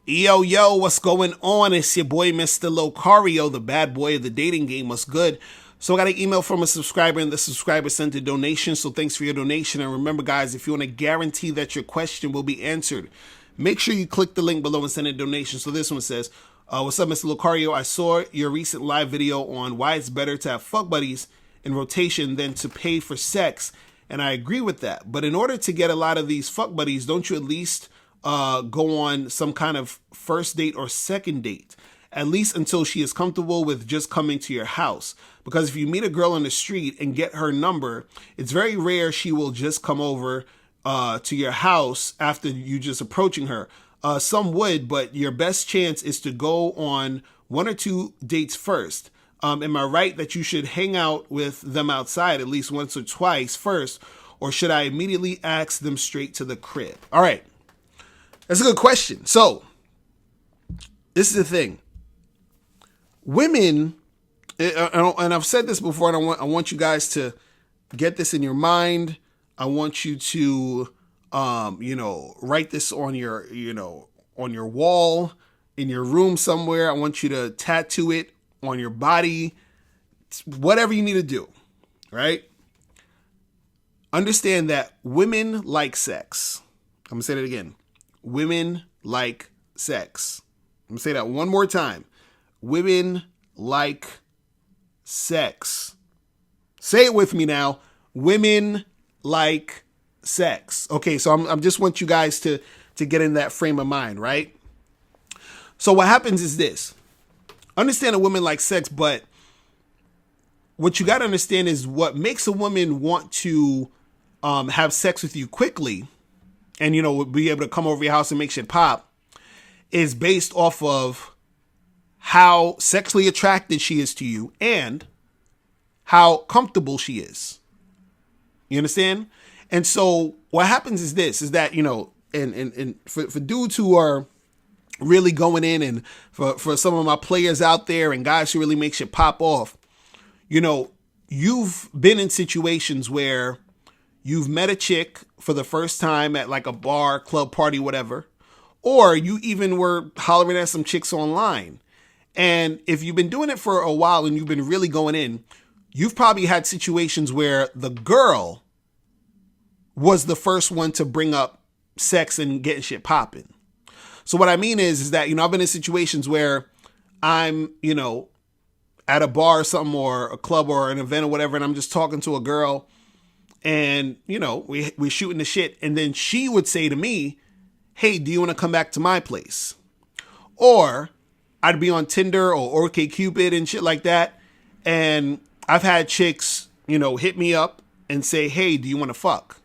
Yo, yo, what's going on? It's your boy, Mr. Locario, the bad boy of the dating game. What's good? So I got an email from a subscriber, and the subscriber sent a donation. So thanks for your donation. And remember, guys, if you want to guarantee that your question will be answered, make sure you click the link below and send a donation. So this one says, what's up, Mr. Locario? I saw your recent live video on why it's better to have fuck buddies in rotation than to pay for sex. And I agree with that. But in order to get a lot of these fuck buddies, don't you at least go on some kind of first date or second date, at least until she is comfortable with just coming to your house? Because if you meet a girl on the street and get her number, it's very rare she will just come over to your house after you just approaching her. Some would, but your best chance is to go on one or two dates first. Am I right that you should hang out with them outside at least once or twice first, or should I immediately ask them straight to the crib? All right. That's a good question. So, this is the thing. Women, and I've said this before, and I want you guys to get this in your mind. I want you to, write this on your, on your wall, in your room somewhere. I want you to tattoo it on your body, whatever you need to do, right? Understand that women like sex. I'm going to say that again. Women like sex. I'm going to say that one more time. Women like sex. Say it with me now. Women like sex. Okay, so I'm just want you guys to get in that frame of mind, right? So what happens is this. Understand a woman like sex, but what you got to understand is what makes a woman want to have sex with you quickly and, be able to come over your house and make shit pop is based off of how sexually attracted she is to you and how comfortable she is. You understand? And so what happens is this, is that, and for dudes who are really going in, and for some of my players out there and guys who really make shit pop off, you've been in situations where you've met a chick for the first time at like a bar, club, party, whatever, or you even were hollering at some chicks online. And if you've been doing it for a while and you've been really going in, you've probably had situations where the girl was the first one to bring up sex and getting shit popping. So what I mean is that, I've been in situations where I'm, at a bar or something, or a club or an event or whatever, and I'm just talking to a girl and, we're shooting the shit. And then she would say to me, hey, do you want to come back to my place? Or I'd be on Tinder or OkCupid and shit like that. And I've had chicks, hit me up and say, hey, do you want to fuck?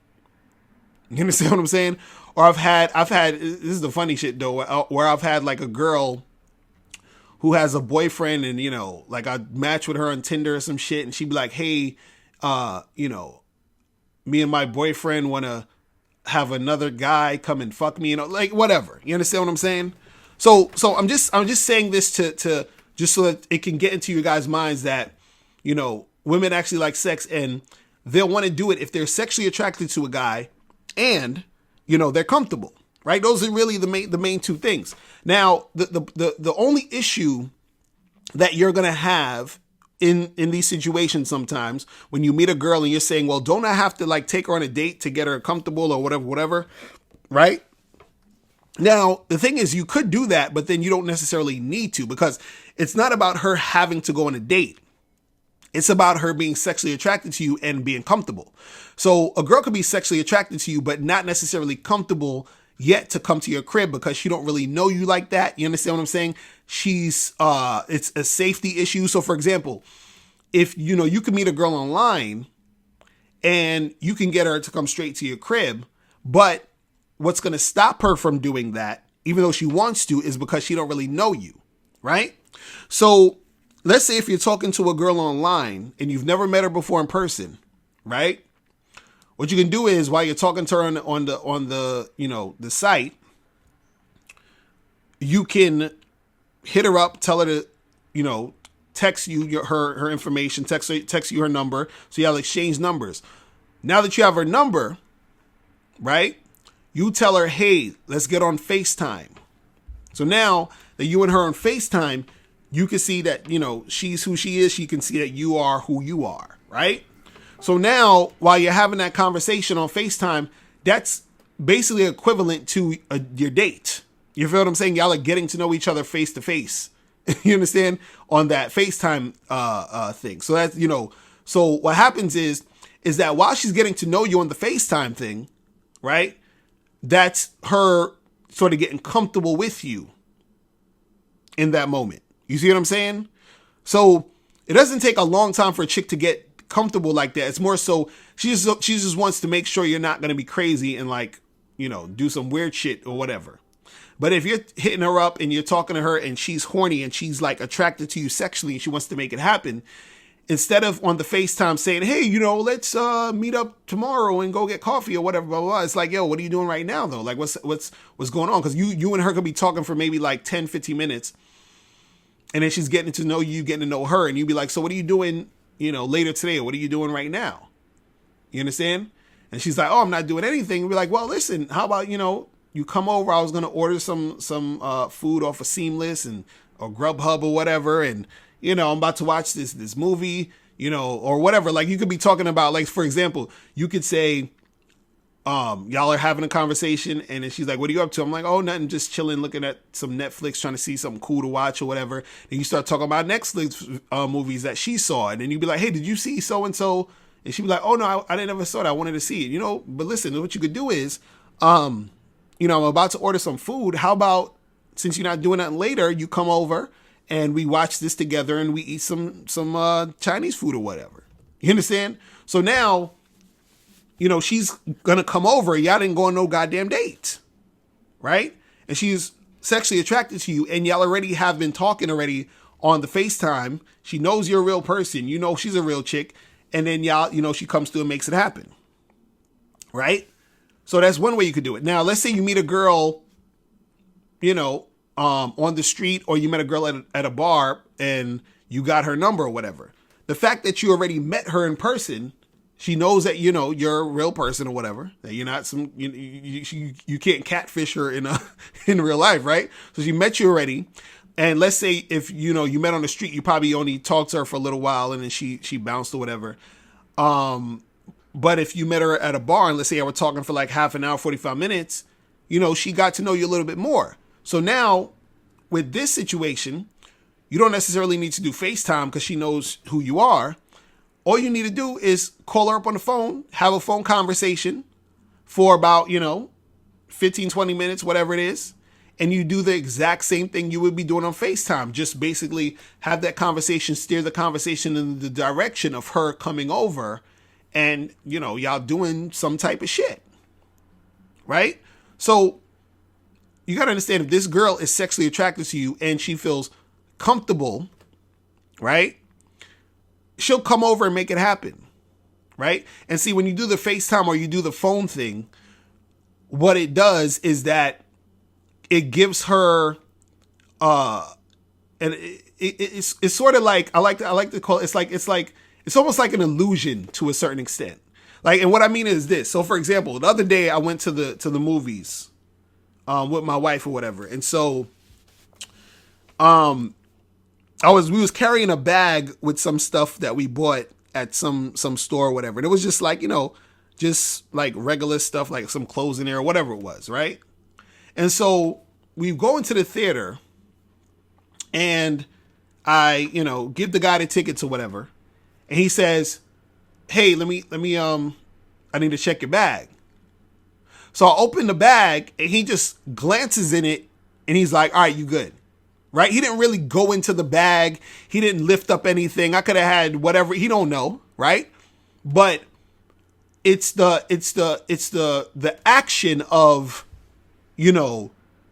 You understand what I'm saying? Or I've had, this is the funny shit though, where I've had like a girl who has a boyfriend and, like I match with her on Tinder or some shit. And she'd be like, hey, me and my boyfriend want to have another guy come and fuck me, like whatever. You understand what I'm saying? So I'm just saying this to just so that it can get into your guys' minds that, women actually like sex and they'll want to do it if they're sexually attracted to a guy and, they're comfortable, right? Those are really the main two things. Now, the only issue that you're going to have in these situations sometimes when you meet a girl and you're saying, well, don't I have to like take her on a date to get her comfortable or whatever, right? Now, the thing is, you could do that, but then you don't necessarily need to, because it's not about her having to go on a date. It's about her being sexually attracted to you and being comfortable. So a girl could be sexually attracted to you, but not necessarily comfortable yet to come to your crib because she don't really know you like that. You understand what I'm saying? It's a safety issue. So for example, if, you can meet a girl online and you can get her to come straight to your crib, but what's going to stop her from doing that, even though she wants to, is because she don't really know you, right? So let's say if you're talking to a girl online and you've never met her before in person, right? What you can do is while you're talking to her on the site, you can hit her up, tell her to, text you her information, text you her number. So y'all exchange numbers. Now that you have her number, right? You tell her, hey, let's get on FaceTime. So now that you and her on FaceTime, you can see that, she's who she is. She can see that you are who you are, right? So now, while you're having that conversation on FaceTime, that's basically equivalent to your date. You feel what I'm saying? Y'all are getting to know each other face to face. You understand? On that FaceTime thing. So that's, so what happens is that while she's getting to know you on the FaceTime thing, right? That's her sort of getting comfortable with you in that moment. You see what I'm saying? So it doesn't take a long time for a chick to get comfortable like that. It's more so she just wants to make sure you're not going to be crazy and do some weird shit or whatever. But if you're hitting her up and you're talking to her and she's horny and she's attracted to you sexually and she wants to make it happen, instead of on the FaceTime saying, hey, let's meet up tomorrow and go get coffee or whatever, blah, blah, blah. It's like, yo, what are you doing right now though? What's going on? Because you and her could be talking for maybe 10, 15 minutes. And then she's getting to know you, getting to know her. And you'd be like, so what are you doing, later today? Or what are you doing right now? You understand? And she's like, oh, I'm not doing anything. And we're like, well, listen, how about, you come over. I was going to order some food off of Seamless or Grubhub or whatever. And, I'm about to watch this movie, or whatever. You could be talking about, for example, you could say, y'all are having a conversation and then she's like, what are you up to? I'm like, oh, nothing, just chilling, looking at some Netflix, trying to see something cool to watch or whatever. And you start talking about Netflix movies that she saw. And then you'd be like, hey, did you see so-and-so? And she'd be like, oh, no, I didn't ever saw that. I wanted to see it, But listen, what you could do is, I'm about to order some food. How about, since you're not doing that later, you come over and we watch this together and we eat some Chinese food or whatever. You understand? So now, she's going to come over. Y'all didn't go on no goddamn date. Right? And she's sexually attracted to you and y'all already have been talking already on the FaceTime. She knows you're a real person. She's a real chick. And then y'all, she comes through and makes it happen. Right? So that's one way you could do it. Now, let's say you meet a girl, on the street, or you met a girl at a bar and you got her number or whatever. The fact that you already met her in person, she knows that, you're a real person or whatever, that you're not you can't catfish her in real life, right? So she met you already. And let's say if, you met on the street, you probably only talked to her for a little while and then she bounced or whatever. But if you met her at a bar and let's say I were talking for half an hour, 45 minutes, she got to know you a little bit more. So now with this situation, you don't necessarily need to do FaceTime because she knows who you are. All you need to do is call her up on the phone, have a phone conversation for about, 15, 20 minutes, whatever it is. And you do the exact same thing you would be doing on FaceTime. Just basically have that conversation, steer the conversation in the direction of her coming over and, y'all doing some type of shit. Right? So you got to understand, if this girl is sexually attracted to you and she feels comfortable, right? She'll come over and make it happen. Right? And see, when you do the FaceTime or you do the phone thing, what it does is that it gives her, and it's sort of like, I like to call it, it's almost like an illusion to a certain extent. And what I mean is this. So for example, the other day I went to the movies, with my wife or whatever. And so, we was carrying a bag with some stuff that we bought at some store or whatever. And it was just just regular stuff, like some clothes in there or whatever it was. Right. And so we go into the theater and I, give the guy the tickets or whatever. And he says, hey, let me, I need to check your bag. So I open the bag and he just glances in it and he's like, all right, you good. Right? He didn't really go into the bag. He didn't lift up anything. I could have had whatever. He don't know. Right? But it's the action of,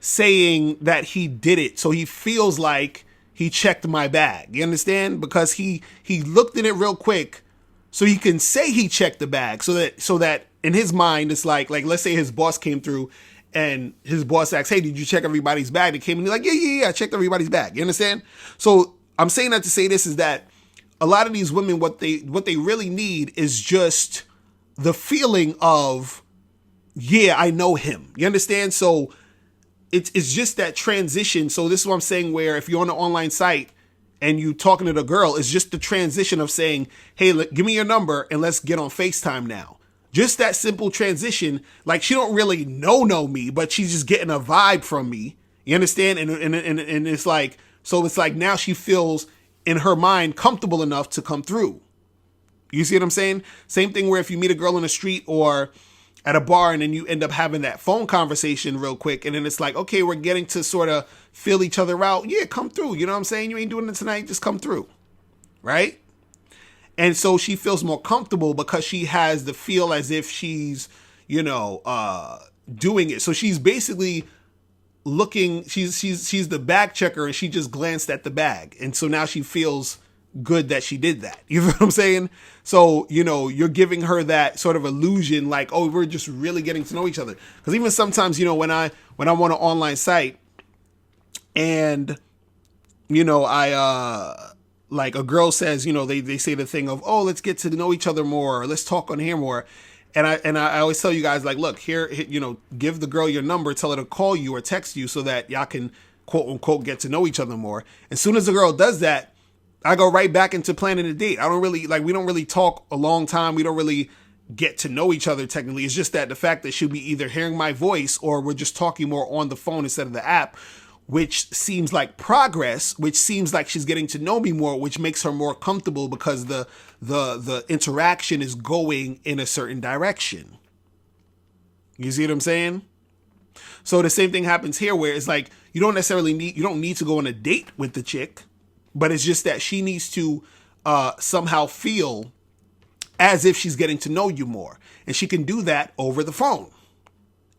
saying that he did it. So he feels like he checked my bag. You understand? Because he looked in it real quick so he can say he checked the bag so that in his mind, it's like let's say his boss came through and his boss asks, hey, did you check everybody's bag? They came and he's like, yeah, I checked everybody's bag. You understand? So I'm saying that to say this is that a lot of these women, what they really need is just the feeling of, yeah, I know him. You understand? So it's just that transition. So this is what I'm saying, where if you're on an online site and you talking to the girl, it's just the transition of saying, hey, give me your number and let's get on FaceTime now. Just that simple transition. Like, she don't really know me, but she's just getting a vibe from me. You understand? And it's like, so it's like now she feels in her mind comfortable enough to come through. You see what I'm saying? Same thing where if you meet a girl in the street or at a bar and then you end up having that phone conversation real quick, and then it's like, okay, we're getting to sort of feel each other out. Yeah, come through. You know what I'm saying? You ain't doing it tonight. Just come through. Right? And so she feels more comfortable because she has the feel as if she's, doing it. So she's basically looking, she's the bag checker, and she just glanced at the bag. And so now she feels good that she did that. You know what I'm saying? So, you're giving her that sort of illusion like, oh, we're just really getting to know each other. Because even sometimes, when I'm on an online site and, like a girl says, they say the thing of, oh, let's get to know each other more, or let's talk on here more. And I always tell you guys, like, look, here, give the girl your number, tell her to call you or text you so that y'all can, quote unquote, get to know each other more. As soon as the girl does that, I go right back into planning a date. We don't really talk a long time. We don't really get to know each other technically. It's just that the fact that she'll be either hearing my voice or we're just talking more on the phone instead of the app, which seems like progress, which seems like she's getting to know me more, which makes her more comfortable because the interaction is going in a certain direction. You see what I'm saying? So the same thing happens here, where it's like, you don't need to go on a date with the chick, but it's just that she needs to somehow feel as if she's getting to know you more. And she can do that over the phone.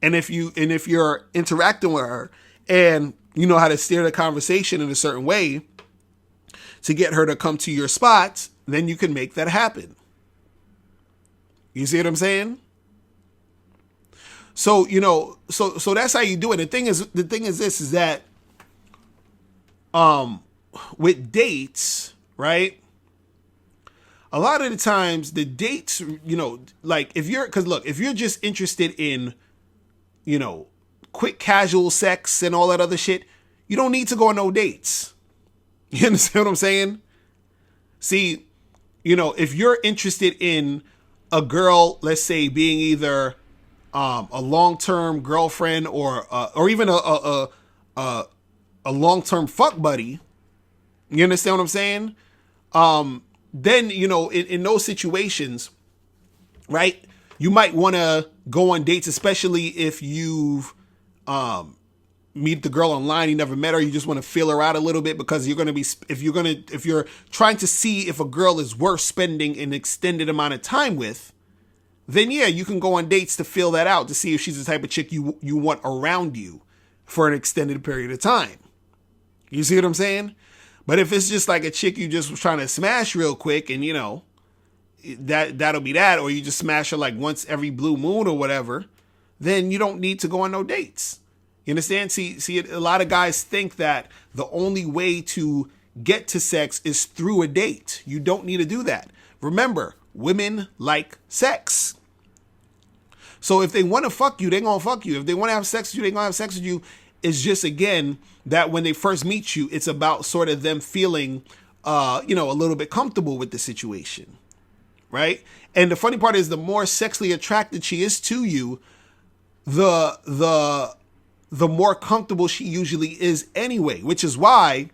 And if you're interacting with her and you know how to steer the conversation in a certain way to get her to come to your spot, then you can make that happen. You see what I'm saying? So, so that's how you do it. The thing is this, is that, with dates, right? A lot of the times the dates, like if you're just interested in, quick casual sex and all that other shit, you don't need to go on no dates. You understand what I'm saying? See, if you're interested in a girl, let's say being either a long-term girlfriend or even a long-term fuck buddy, you understand what I'm saying? Then, in those situations, right, you might want to go on dates, especially if you've meet the girl online, you never met her, you just want to feel her out a little bit, because if you're trying to see if a girl is worth spending an extended amount of time with, then yeah, you can go on dates to feel that out, to see if she's the type of chick you want around you for an extended period of time. You see what I'm saying? But if it's just like a chick you just was trying to smash real quick, and that'll be that, or you just smash her like once every blue moon or whatever, then you don't need to go on no dates. You understand? See, a lot of guys think that the only way to get to sex is through a date. You don't need to do that. Remember, women like sex. So if they want to fuck you, they're going to fuck you. If they want to have sex with you, they're going to have sex with you. It's just, again, that when they first meet you, it's about sort of them feeling, a little bit comfortable with the situation, right? And the funny part is, the more sexually attracted she is to you, the more comfortable she usually is anyway, which is why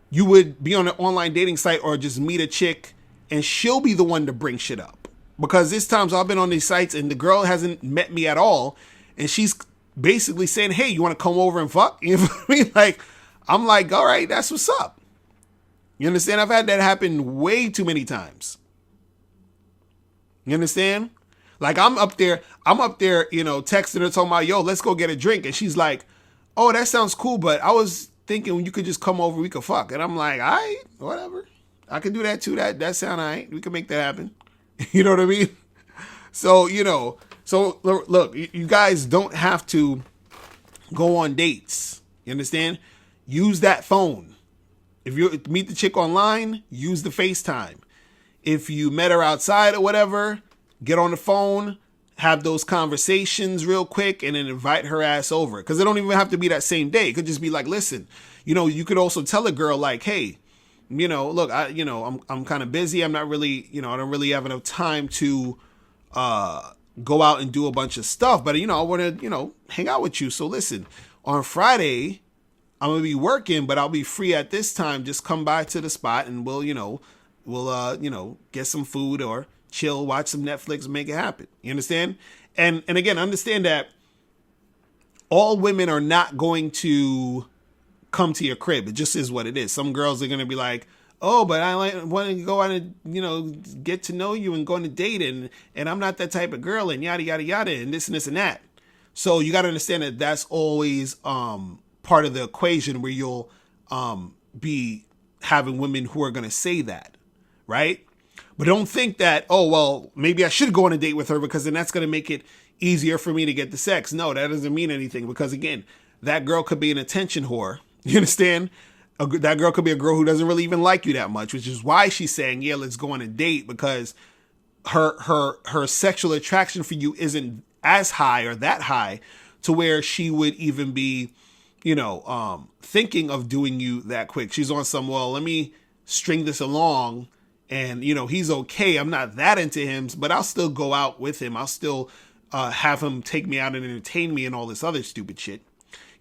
you would be on an online dating site or just meet a chick and she'll be the one to bring shit up. Because there's times I've been on these sites and the girl hasn't met me at all, and she's basically saying, hey, you want to come over and fuck? You know what I mean? Like, I'm like, all right, that's what's up. You understand? I've had that happen way too many times. You understand? Like, I'm up there, texting her, talking about, yo, let's go get a drink. And she's like, oh, that sounds cool, but I was thinking when you could just come over, we could fuck. And I'm like, all right, whatever. I can do that too. That sound all right. We can make that happen. You know what I mean? So, so look, you guys don't have to go on dates. You understand? Use that phone. If you meet the chick online, use the FaceTime. If you met her outside or whatever, get on the phone have those conversations real quick and then invite her ass over. Because it don't even have to be that same day. It could just be like, listen, you could also tell a girl like, hey, look, I'm kind of busy. I'm not really, I don't really have enough time to go out and do a bunch of stuff. But, I want to, hang out with you. So listen, on Friday, I'm going to be working, but I'll be free at this time. Just come by to the spot and we'll get some food or chill, watch some Netflix, make it happen. You understand? And again, understand that all women are not going to come to your crib. It just is what it is. Some girls are going to be like, oh, but I want to go out and, get to know you and go on a date and I'm not that type of girl and yada, yada, yada, and this and this and that. So you got to understand that that's always part of the equation where you'll be having women who are going to say that, right? But don't think that, oh, well, maybe I should go on a date with her because then that's going to make it easier for me to get the sex. No, that doesn't mean anything because, again, that girl could be an attention whore. You understand? That girl could be a girl who doesn't really even like you that much, which is why she's saying, yeah, let's go on a date, because her sexual attraction for you isn't as high or that high to where she would even be, thinking of doing you that quick. She's on some, well, let me string this along. And, he's okay. I'm not that into him, but I'll still go out with him. I'll still have him take me out and entertain me and all this other stupid shit.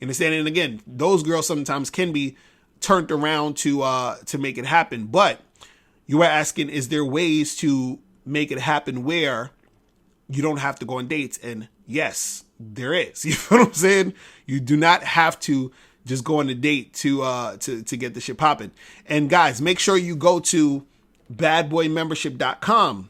You understand? And again, those girls sometimes can be turned around to make it happen. But you were asking, is there ways to make it happen where you don't have to go on dates? And yes, there is. You know what I'm saying? You do not have to just go on a date to get the shit popping. And guys, make sure you go to badboymembership.com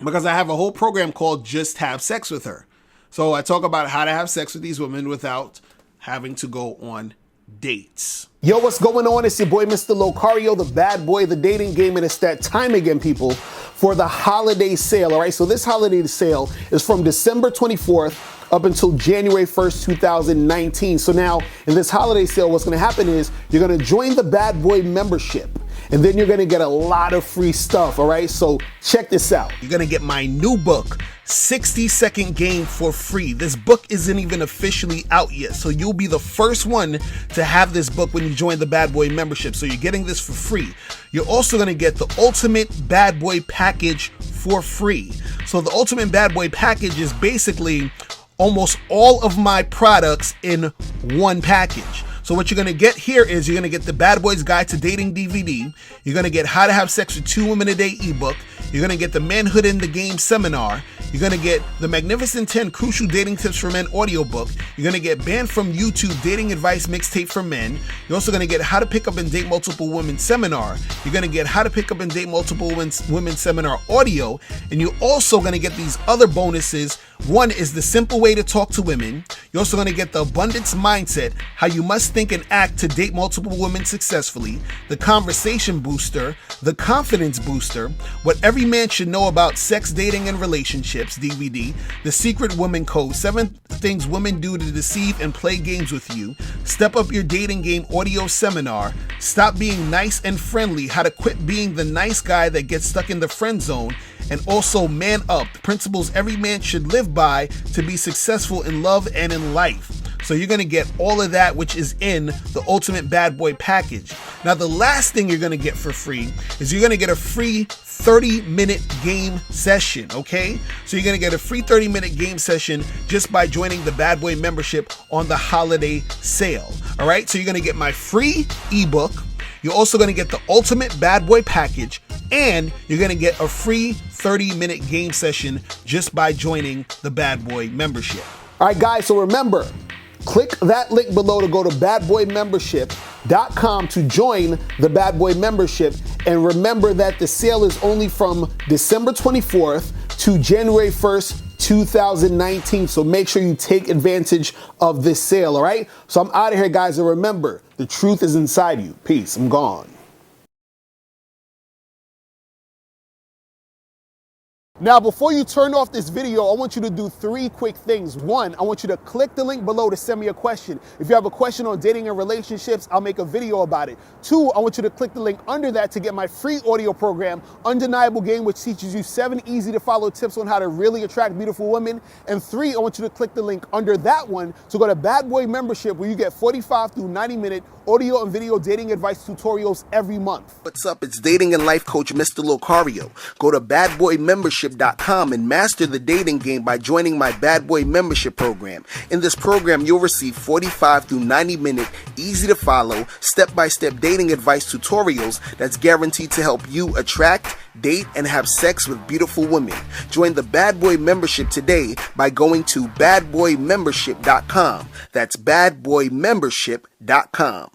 because I have a whole program called Just Have Sex with Her. So I talk about how to have sex with these women without having to go on dates. Yo, what's going on? It's your boy, Mr. Locario, the bad boy of the dating game, and it's that time again, people, for the holiday sale, all right? So this holiday sale is from December 24th up until January 1st, 2019. So now, in this holiday sale, what's gonna happen is you're gonna join the Bad Boy membership, and then you're gonna get a lot of free stuff, all right? So check this out. You're gonna get my new book, 60-Second Game, for free. This book isn't even officially out yet, so you'll be the first one to have this book when you join the Bad Boy membership. So you're getting this for free. You're also gonna get the Ultimate Bad Boy Package for free. So the Ultimate Bad Boy Package is basically almost all of my products in one package. So what you're going to get here is you're going to get the Bad Boys Guide to Dating DVD. You're going to get How to Have Sex with 2 Women a Day ebook. You're going to get the Manhood in the Game seminar. You're going to get the Magnificent 10 Crucial Dating Tips for Men audiobook. You're going to get Banned from YouTube Dating Advice Mixtape for Men. You're also going to get How to Pick Up and Date Multiple Women seminar. You're going to get How to Pick Up and Date Multiple Women seminar audio. And you're also going to get these other bonuses. One is the simple way to talk to women. You're also going to get the abundance mindset, how you must think and act to date multiple women successfully, the conversation booster, the confidence booster, what every man should know about sex, dating, and relationships DVD, the secret woman code, 7 things women do to deceive and play games with you, step up your dating game audio seminar, stop being nice and friendly, how to quit being the nice guy that gets stuck in the friend zone, and also Man Up, principles every man should live by to be successful in love and in life. So you're going to get all of that, which is in the Ultimate Bad Boy Package. Now, the last thing you're going to get for free is you're going to get a free 30-minute game session, okay? So you're going to get a free 30-minute game session just by joining the Bad Boy membership on the holiday sale, all right? So you're going to get my free ebook. You're also going to get the Ultimate Bad Boy Package, and you're going to get a free 30-minute game session just by joining the Bad Boy membership. All right, guys, so remember, click that link below to go to badboymembership.com to join the Bad Boy membership. And remember that the sale is only from December 24th to January 1st, 2019. So make sure you take advantage of this sale, all right? So I'm out of here, guys. And remember, the truth is inside you. Peace. I'm gone. Now, before you turn off this video, I want you to do 3 quick things. 1, I want you to click the link below to send me a question. If you have a question on dating and relationships, I'll make a video about it. 2, I want you to click the link under that to get my free audio program, Undeniable Game, which teaches you 7 easy to follow tips on how to really attract beautiful women. And 3, I want you to click the link under that one to go to Bad Boy Membership, where you get 45 through 90-minute audio and video dating advice tutorials every month. What's up? It's dating and life coach Mr. Locario. Go to badboymembership.com and master the dating game by joining my Bad Boy Membership program. In this program, you'll receive 45 through 90-minute, easy to follow, step-by-step dating advice tutorials that's guaranteed to help you attract, date, and have sex with beautiful women. Join the Bad Boy Membership today by going to badboymembership.com. That's badboymembership.com.